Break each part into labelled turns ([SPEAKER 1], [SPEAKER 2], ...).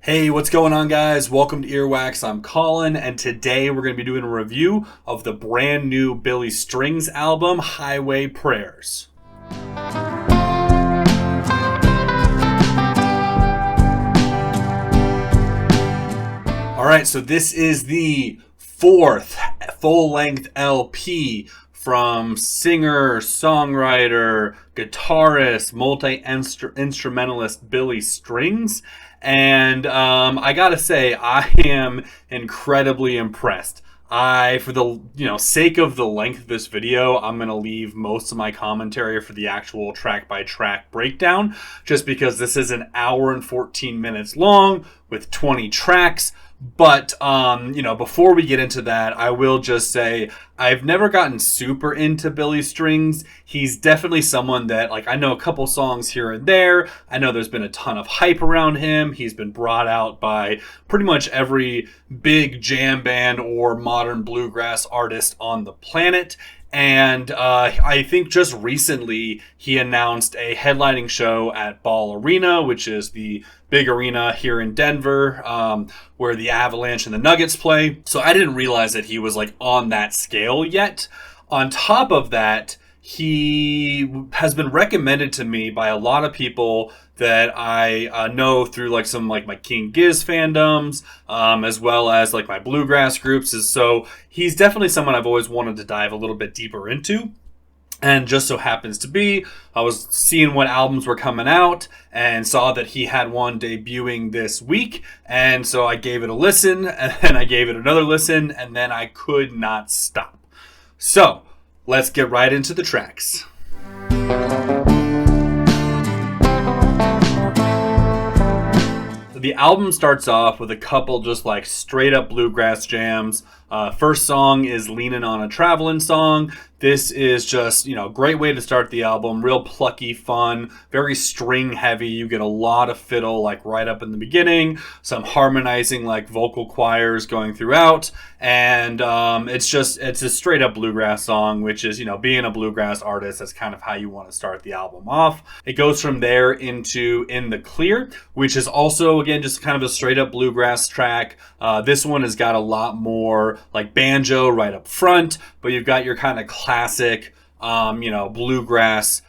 [SPEAKER 1] Hey, what's going on, guys? Welcome to Earwax. I'm Colin, and today we're going to be doing a review of the brand new Billy Strings album, Highway Prayers. Alright, so this is the fourth full-length LP from singer, songwriter, guitarist, multi-instrumentalist Billy Strings. And I gotta say, I am incredibly impressed. For the sake of the length of this video, I'm gonna leave most of my commentary for the actual track-by-track breakdown, just because this is an hour and 14 minutes long with 20 tracks. But, before we get into that, I will just say I've never gotten super into Billy Strings. He's definitely someone that, I know a couple songs here and there. I know there's been a ton of hype around him. He's been brought out by pretty much every big jam band or modern bluegrass artist on the planet. And I think just recently he announced a headlining show at Ball Arena, which is the big arena here in Denver, where the Avalanche and the Nuggets play. So I didn't realize that he was on that scale yet. On top of that, he has been recommended to me by a lot of people that I know through some my King Giz fandoms, as well as my bluegrass groups. So he's definitely someone I've always wanted to dive a little bit deeper into. And just so happens to be, I was seeing what albums were coming out and saw that he had one debuting this week. And so I gave it a listen, and then I gave it another listen, and then I could not stop. So let's get right into the tracks. The album starts off with a couple just straight up bluegrass jams. First song is Leanin' on a Travelin' Song. This is just, great way to start the album. Real plucky, fun, very string heavy. You get a lot of fiddle right up in the beginning. Some harmonizing vocal choirs going throughout. And it's a straight up bluegrass song, which is, being a bluegrass artist, that's kind of how you want to start the album off. It goes from there into In the Clear, which is also, again, just kind of a straight up bluegrass track. This one has got a lot more banjo right up front, but you've got your kind of classic, bluegrass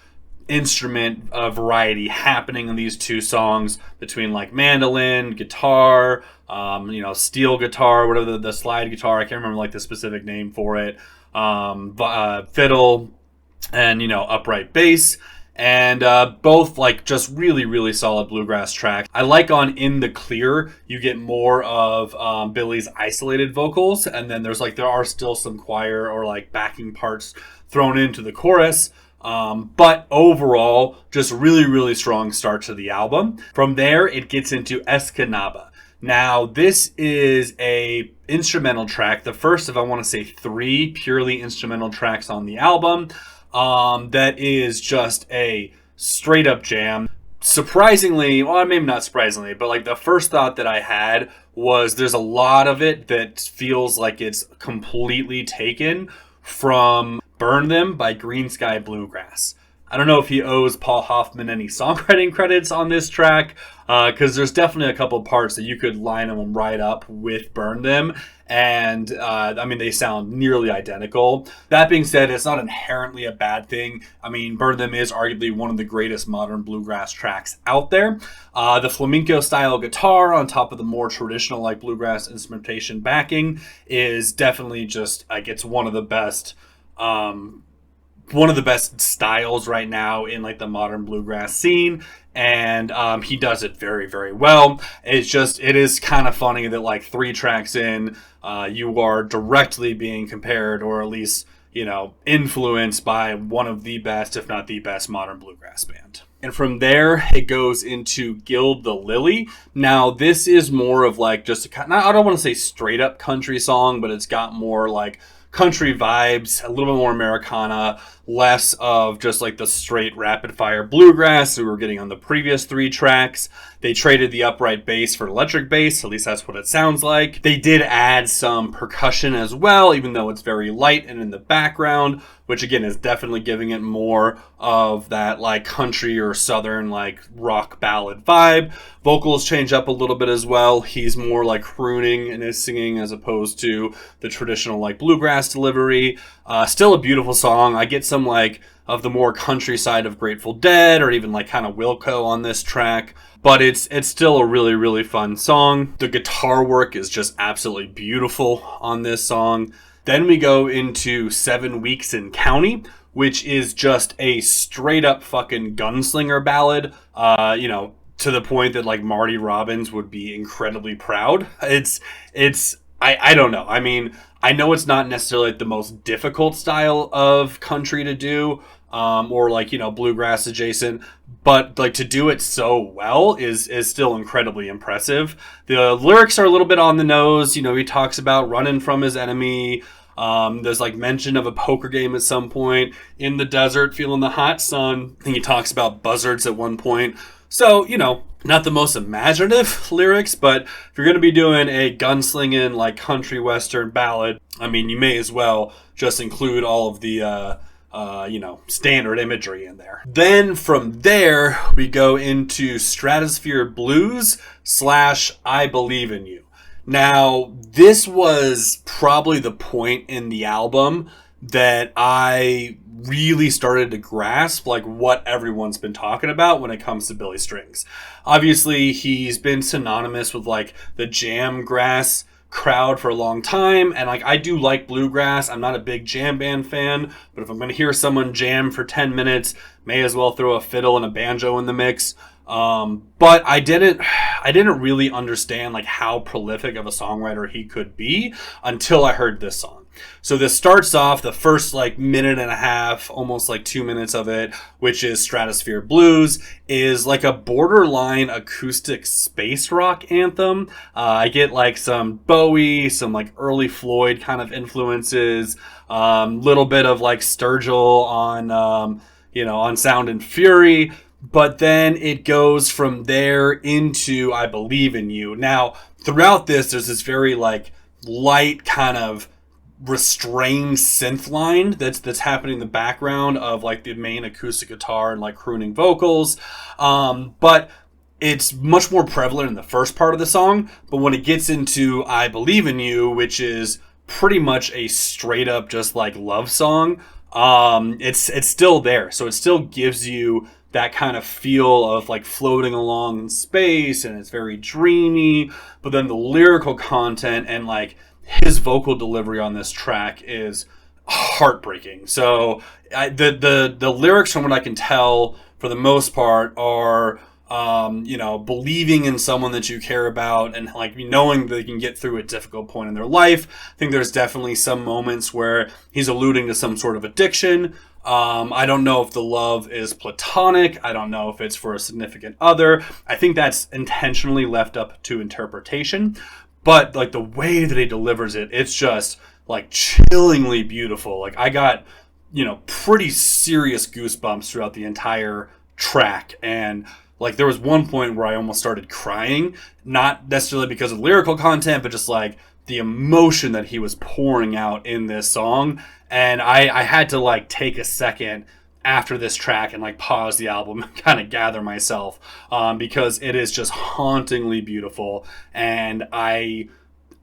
[SPEAKER 1] instrument variety happening in these two songs between mandolin, guitar, steel guitar, whatever the slide guitar. I can't remember the specific name for it. Fiddle and upright bass. And both just really, really solid bluegrass tracks. I on In the Clear, you get more of Billy's isolated vocals, and then there are still some choir or backing parts thrown into the chorus. But overall, just really, really strong start to the album. From there, it gets into Escanaba. Now, this is a instrumental track, the first of, I want to say, 3 purely instrumental tracks on the album. That is just a straight up jam. Surprisingly, well, maybe not surprisingly, but the first thought that I had was there's a lot of it that feels like it's completely taken from Burn Them by Green Sky Bluegrass. I don't know if he owes Paul Hoffman any songwriting credits on this track, because there's definitely a couple parts that you could line them right up with Burn Them, and they sound nearly identical. That being said, it's not inherently a bad thing. Burn Them is arguably one of the greatest modern bluegrass tracks out there. The flamenco style guitar on top of the more traditional bluegrass instrumentation backing is definitely just it's one of the best styles right now in the modern bluegrass scene, and he does it very, very well. It is kind of funny that 3 tracks in, you are directly being compared, or at least influenced by one of the best, if not the best, modern bluegrass band. And from there, it goes into Gild the Lily. Now, this is more of just I don't want to say straight up country song, but it's got more country vibes, a little bit more Americana, less of just like the straight rapid fire bluegrass we were getting on the previous 3 tracks. They traded the upright bass for electric bass, at least that's what it sounds like. They did add some percussion as well, even though it's very light and in the background, which again is definitely giving it more of that like country or southern like rock ballad vibe. Vocals change up a little bit as well. He's more like crooning in his singing as opposed to the traditional like bluegrass delivery. Still a beautiful song. I get some like of the more countryside of Grateful Dead or even like kind of Wilco on this track. But it's still a really, really fun song. The guitar work is just absolutely beautiful on this song. Then we go into 7 Weeks in County, which is just a straight up fucking gunslinger ballad. To the point that like Marty Robbins would be incredibly proud. I don't know. I mean, I know it's not necessarily the most difficult style of country to do, or like, bluegrass adjacent, but like to do it so well is still incredibly impressive. The lyrics are a little bit on the nose. He talks about running from his enemy. There's like mention of a poker game at some point, in the desert feeling the hot sun. I think he talks about buzzards at one point. So, not the most imaginative lyrics, but if you're going to be doing a gunslinging like country western ballad, I mean, you may as well just include all of the standard imagery in there. Then from there, we go into Stratosphere Blues / I Believe in You. Now, this was probably the point in the album that I really started to grasp like what everyone's been talking about when it comes to Billy Strings. Obviously, he's been synonymous with like the jam grass crowd for a long time, and like I do like bluegrass. I'm not a big jam band fan, but if I'm going to hear someone jam for 10 minutes, may as well throw a fiddle and a banjo in the mix. But I didn't really understand like how prolific of a songwriter he could be until I heard this song. So this starts off, the first like minute and a half, almost like 2 minutes of it, which is Stratosphere Blues, is like a borderline acoustic space rock anthem. I get like some Bowie, some like early Floyd kind of influences, little bit of like Sturgill on Sound and Fury. But then it goes from there into I Believe in You. Now, throughout this, there's this very like light kind of restrained synth line that's happening in the background of like the main acoustic guitar and like crooning vocals. But it's much more prevalent in the first part of the song. But when it gets into I Believe in You, which is pretty much a straight up just like love song, it's still there. So it still gives you that kind of feel of like floating along in space, and it's very dreamy. But then the lyrical content and like his vocal delivery on this track is heartbreaking. So the lyrics, from what I can tell, for the most part, are believing in someone that you care about and like knowing that they can get through a difficult point in their life. I think there's definitely some moments where he's alluding to some sort of addiction. I don't know if the love is platonic. I don't know if it's for a significant other. I think that's intentionally left up to interpretation. But like the way that he delivers it, it's just like chillingly beautiful. Like I got, pretty serious goosebumps throughout the entire track. And like there was one point where I almost started crying, not necessarily because of lyrical content, but just like the emotion that he was pouring out in this song. And I had to like take a second after this track and like pause the album and kind of gather myself, because it is just hauntingly beautiful. And I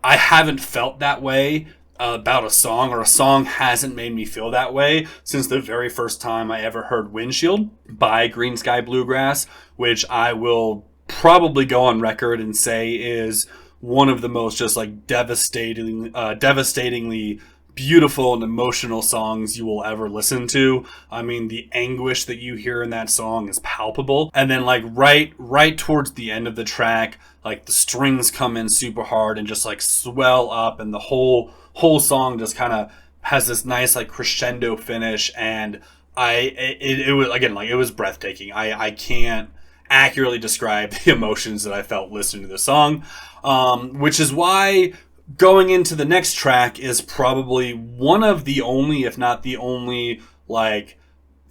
[SPEAKER 1] haven't felt that way about a song, or a song hasn't made me feel that way since the very first time I ever heard Windshield by Green Sky Bluegrass, which I will probably go on record and say is one of the most just like devastatingly beautiful and emotional songs you will ever listen to. I mean, the anguish that you hear in that song is palpable. And then like right towards the end of the track, like the strings come in super hard and just like swell up, and the whole song just kind of has this nice like crescendo finish. And it was, again, like it was breathtaking. I can't accurately describe the emotions that I felt listening to the song, which is why going into the next track is probably one of the only, if not the only, like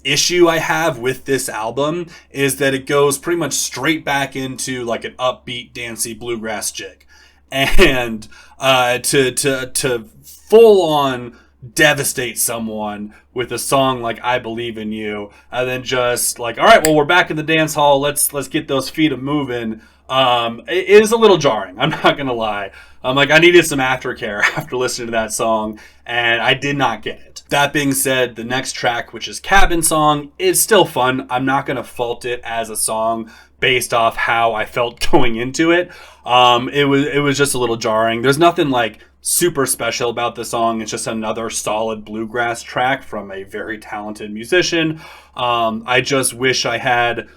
[SPEAKER 1] issue I have with this album is that it goes pretty much straight back into like an upbeat, dancey bluegrass jig, and to full on devastate someone with a song like "I Believe in You," and then just like, all right, well, we're back in the dance hall. Let's get those feet a moving. It is a little jarring. I'm not gonna lie. Like, I needed some aftercare after listening to that song, and I did not get it. That being said, the next track, which is Cabin Song, is still fun. I'm not gonna fault it as a song based off how I felt going into it. It was just a little jarring. There's nothing like super special about the song. It's just another solid bluegrass track from a very talented musician. I just wish I had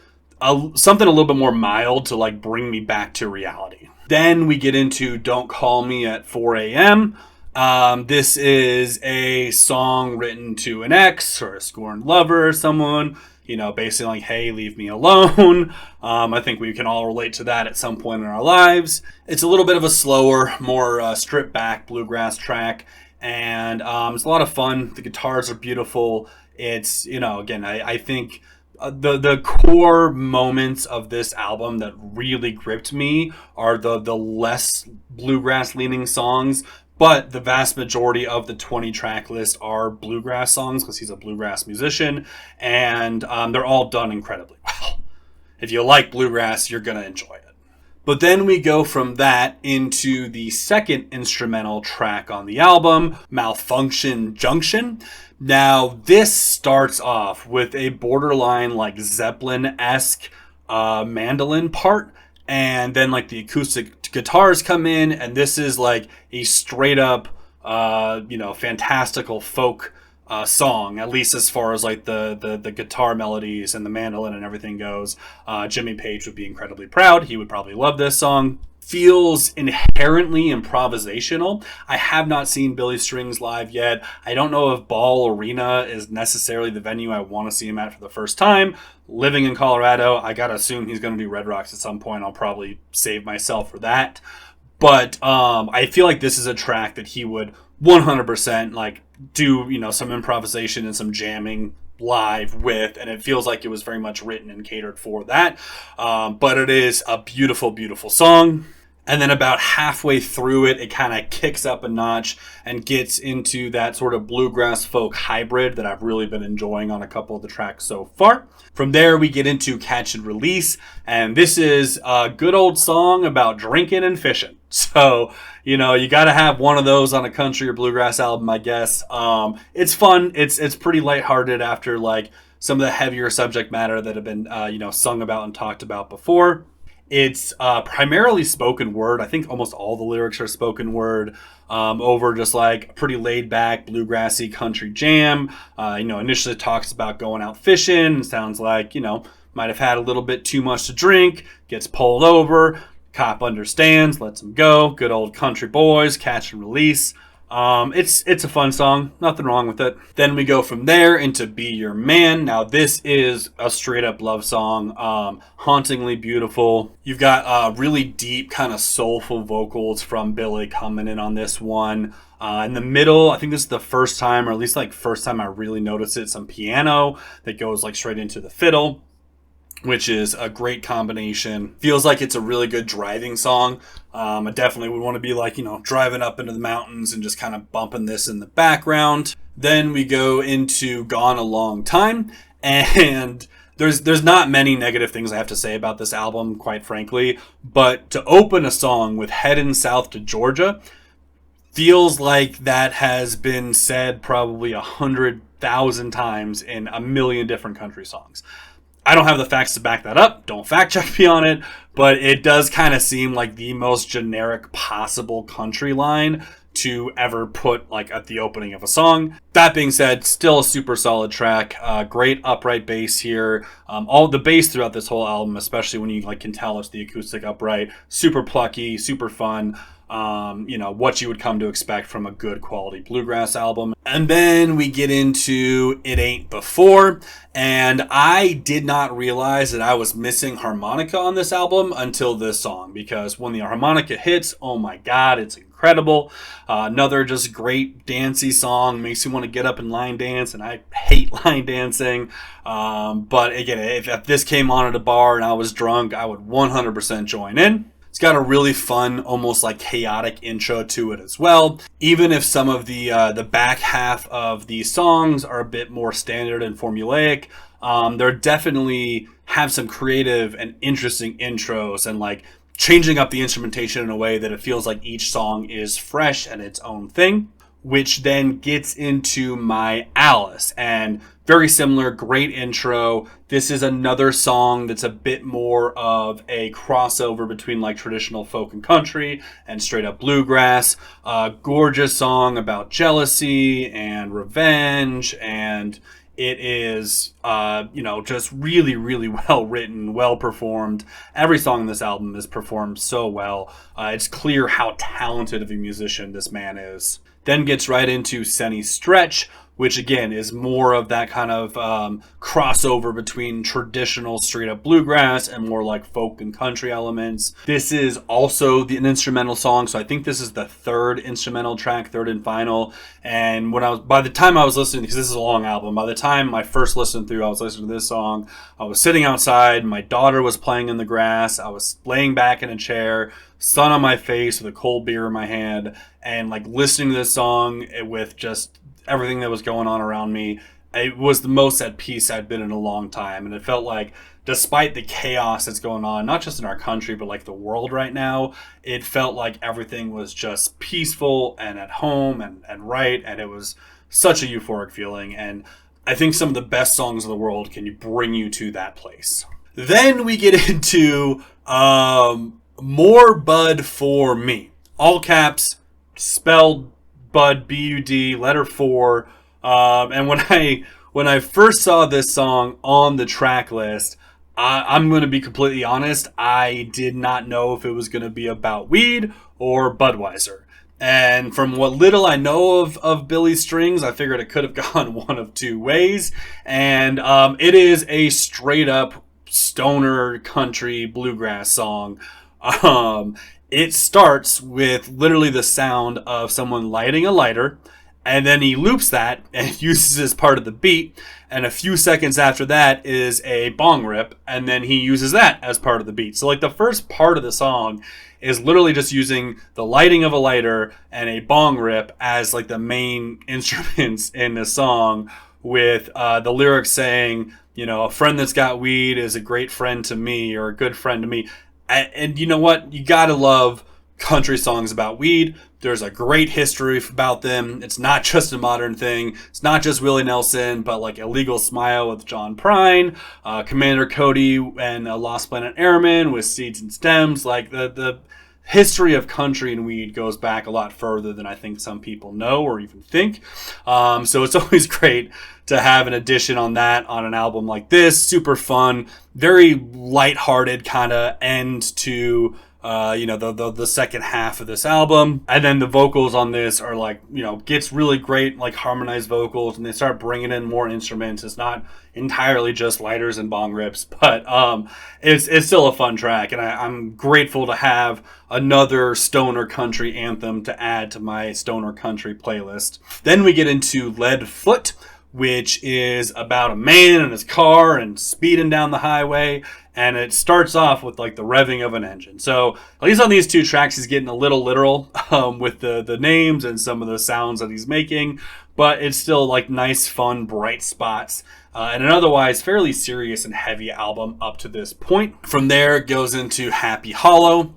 [SPEAKER 1] something a little bit more mild to like bring me back to reality. Then we get into Don't Call Me at 4 a.m. This is a song written to an ex or a scorned lover or someone, basically like, hey, leave me alone. I think we can all relate to that at some point in our lives. It's a little bit of a slower, more stripped back bluegrass track, and it's a lot of fun. The guitars are beautiful. It's, again, I think the core moments of this album that really gripped me are the less bluegrass leaning songs. But the vast majority of the 20 track list are bluegrass songs because he's a bluegrass musician, and they're all done incredibly well. If you like bluegrass, you're going to enjoy it. But then we go from that into the second instrumental track on the album, Malfunction Junction. Now, this starts off with a borderline like Zeppelin-esque mandolin part, and then like the acoustic guitars come in, and this is like a straight up fantastical folk song, at least as far as like the guitar melodies and the mandolin and everything goes. Jimmy Page would be incredibly proud. He would probably love this song. Feels inherently improvisational. I have not seen Billy Strings live yet. I don't know if Ball Arena is necessarily the venue I want to see him at for the first time. Living in Colorado, I gotta assume he's going to do Red Rocks at some point. I'll probably save myself for that. But I feel like this is a track that he would 100% like do, some improvisation and some jamming live with, and it feels like it was very much written and catered for that. But it is a beautiful, beautiful song. And then about halfway through it, it kind of kicks up a notch and gets into that sort of bluegrass folk hybrid that I've really been enjoying on a couple of the tracks so far. From there, we get into Catch and Release, and this is a good old song about drinking and fishing. So, you got to have one of those on a country or bluegrass album, I guess. It's fun. It's pretty lighthearted after like some of the heavier subject matter that have been, sung about and talked about before. It's primarily spoken word. I think almost all the lyrics are spoken word, over just like a pretty laid back bluegrassy country jam. Initially talks about going out fishing. Sounds like, might have had a little bit too much to drink, gets pulled over. Cop understands, lets him go. Good old country boys, catch and release. It's a fun song. Nothing wrong with it. Then we go from there into Be Your Man. Now, this is a straight up love song. Hauntingly beautiful. You've got really deep, kind of soulful vocals from Billy coming in on this one. In the middle, I think this is the first time, or at least like first time I really noticed it, some piano that goes like straight into the fiddle, which is a great combination. Feels like it's a really good driving song. I definitely would want to be like, driving up into the mountains and just kind of bumping this in the background. Then we go into Gone a Long Time, and there's not many negative things I have to say about this album, quite frankly, but to open a song with Headin' South to Georgia feels like that has been said probably 100,000 times in a million different country songs. I don't have the facts to back that up. Don't fact check me on it. But it does kind of seem like the most generic possible country line to ever put like at the opening of a song. That being said, still a super solid track. Great upright bass here. All the bass throughout this whole album, especially when you like can tell it's the acoustic upright. Super plucky, super fun. what you would come to expect from a good quality bluegrass album. And then we get into It Ain't Before, and I did not realize that I was missing harmonica on this album until this song, because when the harmonica hits, oh my god, it's incredible. Another just great dancey song, makes you want to get up and line dance, and I hate line dancing. But again, if this came on at a bar and I was drunk, I would 100% join in. It's got a really fun, almost like chaotic intro to it as well. Even if some of the back half of these songs are a bit more standard and formulaic, they're definitely have some creative and interesting intros, and like changing up the instrumentation in a way that it feels like each song is fresh and its own thing, which then gets into My Alice. And very similar, great intro. This is another song that's a bit more of a crossover between like traditional folk and country and straight up bluegrass. Gorgeous song about jealousy and revenge, and it is, just really, really well written, well performed. Every song in this album is performed so well. It's clear how talented of a musician this man is. Then gets right into Senny Stretch, which again is more of that kind of crossover between traditional straight up bluegrass and more like folk and country elements. This is also an instrumental song, so I think this is the third instrumental track, third and final. And by the time I was listening, because this is a long album, by the time I first listened through, I was listening to this song, I was sitting outside, my daughter was playing in the grass, I was laying back in a chair, sun on my face with a cold beer in my hand, and like listening to this song with just everything that was going on around me. It was the most at peace I'd been in a long time, and it felt like despite the chaos that's going on, not just in our country but like the world right now, it felt like everything was just peaceful and at home and right, and it was such a euphoric feeling. And I think some of the best songs in the world can bring you to that place. Then we get into More Bud for Me, all caps, spelled Bud, B-U-D, letter 4. And when I first saw this song on the track list, I'm going to be completely honest, I did not know if it was going to be about weed or Budweiser. And from what little I know of Billy Strings, I figured it could have gone one of two ways. And it is a straight up stoner country bluegrass song. It starts with literally the sound of someone lighting a lighter, and then he loops that and uses as part of the beat, and a few seconds after that is a bong rip, and then he uses that as part of the beat. So like the first part of the song is literally just using the lighting of a lighter and a bong rip as like the main instruments in the song, with the lyrics saying, a friend that's got weed is a great friend to me, or a good friend to me. And you know what? You gotta love country songs about weed. There's a great history about them. It's not just a modern thing. It's not just Willie Nelson, but like Illegal Smile with John Prine, Commander Cody and Lost Planet Airmen with Seeds and Stems. Like the history of country and weed goes back a lot further than I think some people know or even think. So it's always great to have an addition on that on an album like this. Super fun, very lighthearted kind of end to the second half of this album. And then the vocals on this are like, gets really great like harmonized vocals, and they start bringing in more instruments. It's not entirely just lighters and bong rips, but it's still a fun track, and I'm grateful to have another stoner country anthem to add to my stoner country playlist. Then we get into Lead Foot, which is about a man in his car and speeding down the highway. And it starts off with like the revving of an engine. So at least on these two tracks, he's getting a little literal with the names and some of the sounds that he's making. But it's still like nice, fun, bright spots. And an otherwise fairly serious and heavy album up to this point. From there, it goes into Happy Hollow.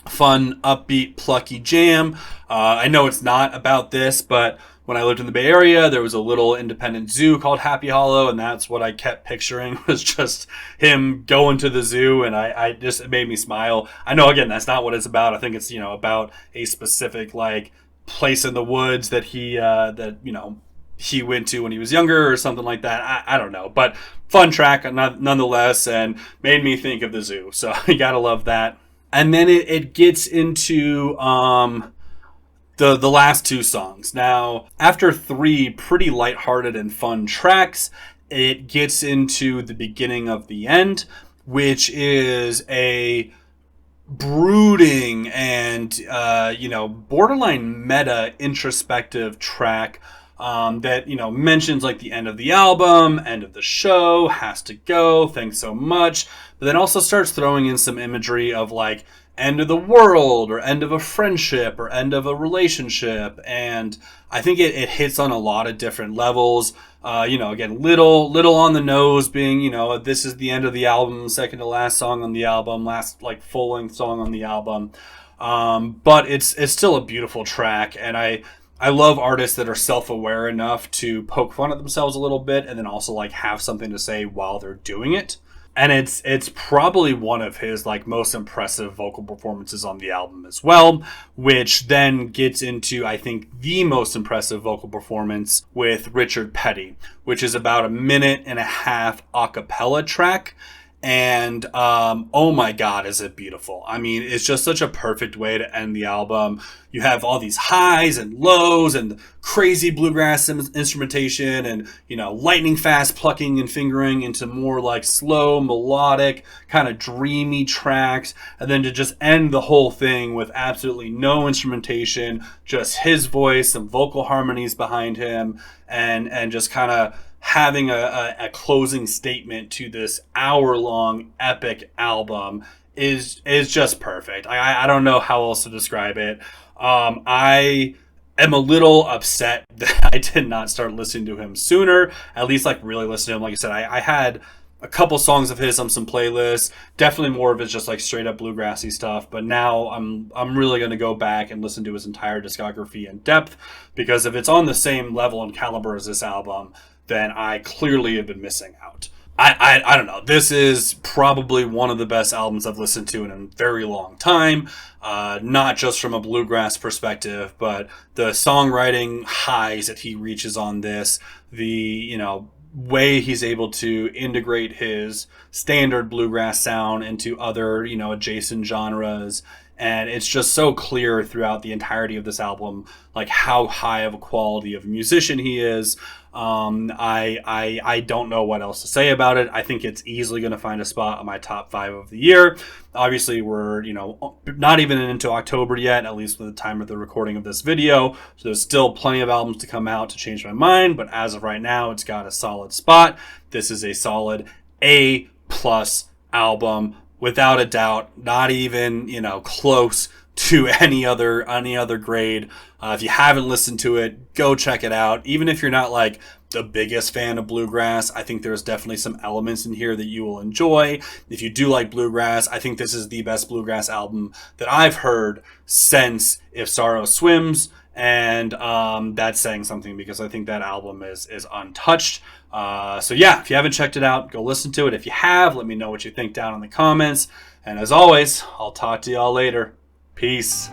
[SPEAKER 1] Fun, upbeat, plucky jam. I know it's not about this, but when I lived in the Bay Area, there was a little independent zoo called Happy Hollow, and that's what I kept picturing, was just him going to the zoo, and it made me smile. I know, again, that's not what it's about. I think it's, about a specific, like, place in the woods that he went to when he was younger or something like that. I don't know, but fun track nonetheless, and made me think of the zoo, so you gotta love that. And then it gets into the last two songs. Now, after three pretty lighthearted and fun tracks, it gets into the beginning of the end, which is a brooding and borderline meta introspective track that mentions like the end of the album, end of the show, has to go, thanks so much, but then also starts throwing in some imagery of like end of the world or end of a friendship or end of a relationship. And I think it hits on a lot of different levels. Again, little on the nose, being this is the end of the album, second to last song on the album, last like full length song on the album. But it's still a beautiful track, and I love artists that are self-aware enough to poke fun at themselves a little bit and then also like have something to say while they're doing it. And it's probably one of his like most impressive vocal performances on the album as well, which then gets into I think the most impressive vocal performance with Richard Petty, which is about a minute and a half a cappella track. And oh my god, is it beautiful. I mean, it's just such a perfect way to end the album. You have all these highs and lows and crazy bluegrass instrumentation and lightning fast plucking and fingering into more like slow melodic kind of dreamy tracks, and then to just end the whole thing with absolutely no instrumentation, just his voice, some vocal harmonies behind him, and just kind of having a closing statement to this hour-long epic album is just perfect. I don't know how else to describe it. I am a little upset that I did not start listening to him sooner, at least like really listen to him. Like I said, I had a couple songs of his on some playlists, definitely more of his just like straight up bluegrassy stuff, but now I'm really going to go back and listen to his entire discography in depth, because if it's on the same level and caliber as this album, then I clearly have been missing out. I don't know. This is probably one of the best albums I've listened to in a very long time. Not just from a bluegrass perspective, but the songwriting highs that he reaches on this, the way he's able to integrate his standard bluegrass sound into other adjacent genres. And it's just so clear throughout the entirety of this album, like how high of a quality of musician he is. I don't know what else to say about it. I think it's easily going to find a spot on my top 5 of the year. Obviously, we're not even into October yet, at least with the time of the recording of this video. So there's still plenty of albums to come out to change my mind. But as of right now, it's got a solid spot. This is a solid A+ album. Without a doubt, not even close to any other grade. If you haven't listened to it, go check it out. Even if you're not like the biggest fan of bluegrass, I think there's definitely some elements in here that you will enjoy. If you do like bluegrass, I think this is the best bluegrass album that I've heard since If Sorrow Swims. And that's saying something, because I think that album is untouched. So yeah, if you haven't checked it out, go listen to it. If you have, let me know what you think down in the comments. And as always, I'll talk to y'all later. Peace.